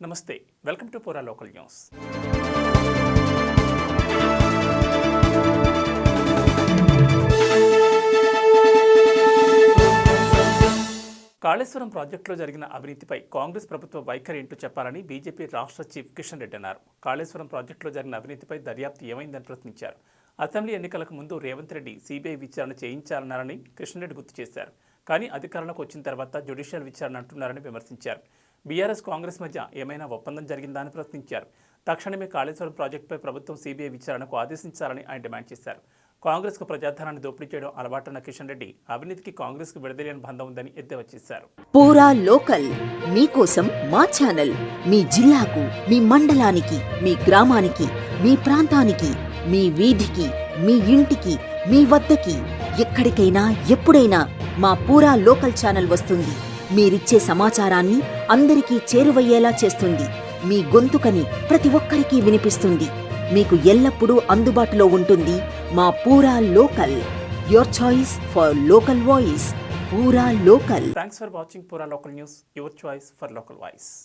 నమస్తే, welcome to పూరా local news. Kaleshwaram ప్రాజెక్టులో జరిగిన అవినీతిపై కాంగ్రెస్ ప్రభుత్వ వైఖరి ఏంటో చెప్పాలని బీజేపీ రాష్ట్ర చీఫ్ కిషన్ రెడ్డి అన్నారు. కాళేశ్వరం ప్రాజెక్టులో జరిగిన అవినీతిపై దర్యాప్తు ఏమైందని ప్రశ్నించారు. అసెంబ్లీ ఎన్నికలకు ముందు రేవంత్ రెడ్డి సిబిఐ విచారణ చేయించాలన్నారని కిషన్ రెడ్డి గుర్తు చేశారు. కానీ అధికారంలోకి వచ్చిన తర్వాత జ్యుడిషియల్ విచారణ అంటున్నారని విమర్శించారు. బీఆర్ఎస్ కాంగ్రెస్ మధ్య ఏమైనా ఒప్పందం జరిగిందా అని ప్రశ్నించారు. తక్షణమే కాళేశ్వరం ప్రాజెక్టుపై ప్రభుత్వం సిబిఐ విచారణకు ఆదేశించాలని ఆయన డిమాండ్ చేశారు. కాంగ్రెస్కు ప్రజాధనాన్ని దోపిడీ చేయడం అలవాటున్న కిషన్ రెడ్డి అవినీతికి కాంగ్రెస్కు విడదీయని బంధం ఉందని ఎద్దేవా చేశారు. పూరా లోకల్ మీకోసం మా ఛానల్ మీ జిల్లాకు, మీ మండలానికి, మీ గ్రామానికి, మీ ప్రాంతానికి, మీ వీధికి, మీ ఇంటికి, మీ వద్దకి, ఎక్కడికైనా ఎప్పుడైనా మా పూరా లోకల్ ఛానల్ వస్తుంది. మీరిచ్చే సమాచారాన్ని అందరికీ చేరువయ్యేలా చేస్తుంది. మీ గొంతుకని ప్రతి ఒక్కరికి వినిపిస్తుంది. మీకు ఎల్లప్పుడూ అందుబాటులో ఉంటుంది మా పూరా local. Your choice for local voice. పూరా లోకల్. థ్యాంక్స్ ఫర్ వాచింగ్ పూరా local news, your choice for local voice.